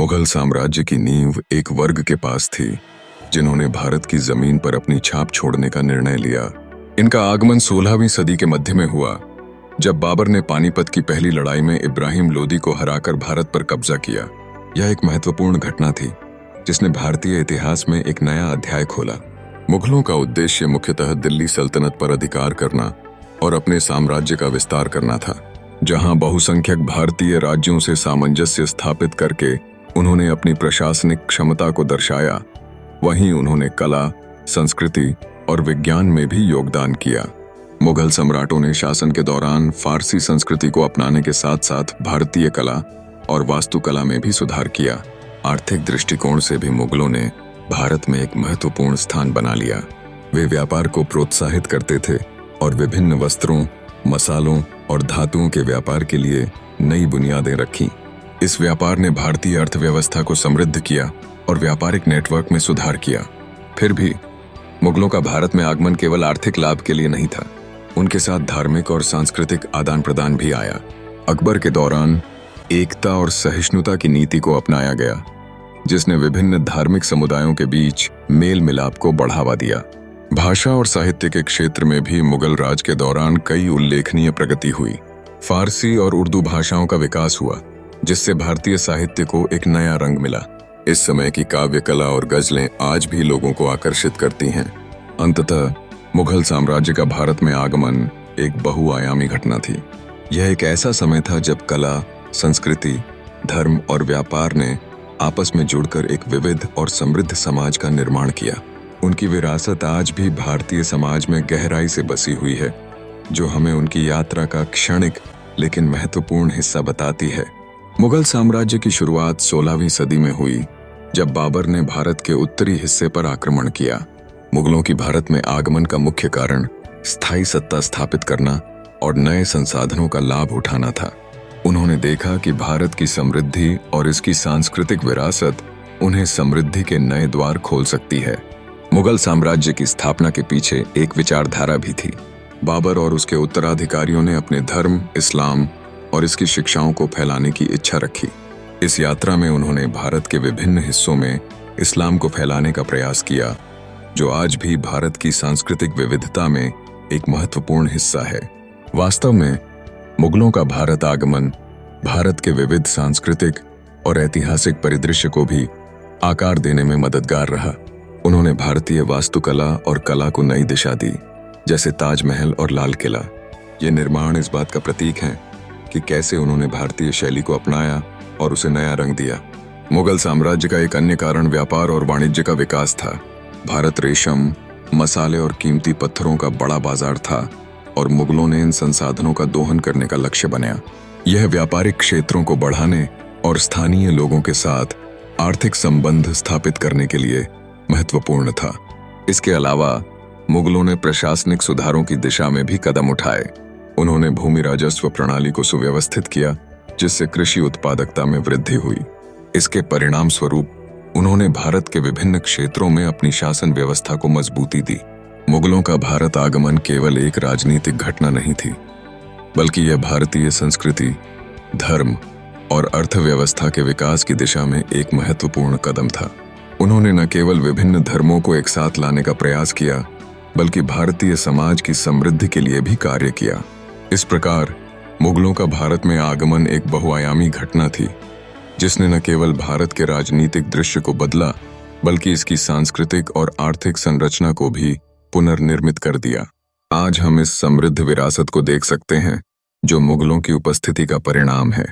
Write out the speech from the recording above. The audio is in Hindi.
मुगल साम्राज्य की नींव एक वर्ग के पास थी जिन्होंने भारत की जमीन पर अपनी छाप छोड़ने का निर्णय लिया। इनका आगमन 16वीं सदी के मध्य में हुआ, जब बाबर ने पानीपत की पहली लड़ाई में इब्राहिम लोदी को हराकर भारत पर कब्जा किया। यह एक महत्वपूर्ण घटना थी जिसने भारतीय इतिहास में एक नया अध्याय खोला। मुगलों का उद्देश्य मुख्यतः दिल्ली सल्तनत पर अधिकार करना और अपने साम्राज्य का विस्तार करना था। जहां बहुसंख्यक भारतीय राज्यों से सामंजस्य स्थापित करके उन्होंने अपनी प्रशासनिक क्षमता को दर्शाया, वहीं उन्होंने कला, संस्कृति और विज्ञान में भी योगदान किया। मुगल सम्राटों ने शासन के दौरान फारसी संस्कृति को अपनाने के साथ साथ भारतीय कला और वास्तुकला में भी सुधार किया। आर्थिक दृष्टिकोण से भी मुगलों ने भारत में एक महत्वपूर्ण स्थान बना लिया। वे व्यापार को प्रोत्साहित करते थे और विभिन्न वस्त्रों, मसालों और धातुओं के व्यापार के लिए नई बुनियादें रखीं। इस व्यापार ने भारतीय अर्थव्यवस्था को समृद्ध किया और व्यापारिक नेटवर्क में सुधार किया। फिर भी मुगलों का भारत में आगमन केवल आर्थिक लाभ के लिए नहीं था, उनके साथ धार्मिक और सांस्कृतिक आदान प्रदान भी आया। अकबर के दौरान एकता और सहिष्णुता की नीति को अपनाया गया, जिसने विभिन्न धार्मिक समुदायों के बीच मेल मिलाप को बढ़ावा दिया। भाषा और साहित्य के क्षेत्र में भी मुगल राज के दौरान कई उल्लेखनीय प्रगति हुई। फारसी और उर्दू भाषाओं का विकास हुआ, जिससे भारतीय साहित्य को एक नया रंग मिला। इस समय की काव्य कला और गजलें आज भी लोगों को आकर्षित करती हैं। अंततः मुगल साम्राज्य का भारत में आगमन एक बहुआयामी घटना थी। यह एक ऐसा समय था जब कला, संस्कृति, धर्म और व्यापार ने आपस में जुड़कर एक विविध और समृद्ध समाज का निर्माण किया। उनकी विरासत आज भी भारतीय समाज में गहराई से बसी हुई है, जो हमें उनकी यात्रा का क्षणिक लेकिन महत्वपूर्ण हिस्सा बताती है। मुगल साम्राज्य की शुरुआत 16वीं सदी में हुई, जब बाबर ने भारत के उत्तरी हिस्से पर आक्रमण किया। मुगलों की भारत में आगमन का मुख्य कारण स्थायी सत्ता स्थापित करना और नए संसाधनों का लाभ उठाना था। उन्होंने देखा कि भारत की समृद्धि और इसकी सांस्कृतिक विरासत उन्हें समृद्धि के नए द्वार खोल सकती है। मुगल साम्राज्य की स्थापना के पीछे एक विचारधारा भी थी। बाबर और उसके उत्तराधिकारियों ने अपने धर्म, इस्लाम और इसकी शिक्षाओं को फैलाने की इच्छा रखी। इस यात्रा में उन्होंने भारत के विभिन्न हिस्सों में इस्लाम को फैलाने का प्रयास किया, जो आज भी भारत की सांस्कृतिक विविधता में एक महत्वपूर्ण हिस्सा है। वास्तव में मुगलों का भारत आगमन भारत के विविध सांस्कृतिक और ऐतिहासिक परिदृश्य को भी आकार देने में मददगार रहा। उन्होंने भारतीय वास्तुकला और कला को नई दिशा दी, जैसे ताजमहल और लाल किला। ये निर्माण इस बात का प्रतीक हैं कि कैसे उन्होंने भारतीय शैली को अपनाया और उसे नया रंग दिया। मुगल साम्राज्य का एक अन्य कारण व्यापार और वाणिज्य का विकास था। भारत रेशम, मसाले और कीमती पत्थरों का बड़ा बाजार था और मुगलों ने इन संसाधनों का दोहन करने का लक्ष्य बनाया। यह व्यापारिक क्षेत्रों को बढ़ाने और स्थानीय लोगों के साथ आर्थिक संबंध स्थापित करने के लिए महत्वपूर्ण था। इसके अलावा मुगलों ने प्रशासनिक सुधारों की दिशा में भी कदम उठाए। उन्होंने भूमि राजस्व प्रणाली को सुव्यवस्थित किया, जिससे कृषि उत्पादकता में वृद्धि हुई। इसके परिणाम स्वरूप उन्होंने भारत के विभिन्न क्षेत्रों में अपनी शासन व्यवस्था को मजबूती दी। मुगलों का भारत आगमन केवल एक राजनीतिक घटना नहीं थी, बल्कि यह भारतीय संस्कृति, धर्म और अर्थव्यवस्था के विकास की दिशा में एक महत्वपूर्ण कदम था। उन्होंने न केवल विभिन्न धर्मों को एक साथ लाने का प्रयास किया, बल्कि भारतीय समाज की समृद्धि के लिए भी कार्य किया। इस प्रकार मुगलों का भारत में आगमन एक बहुआयामी घटना थी, जिसने न केवल भारत के राजनीतिक दृश्य को बदला, बल्कि इसकी सांस्कृतिक और आर्थिक संरचना को भी पुनर्निर्मित कर दिया। आज हम इस समृद्ध विरासत को देख सकते हैं, जो मुगलों की उपस्थिति का परिणाम है।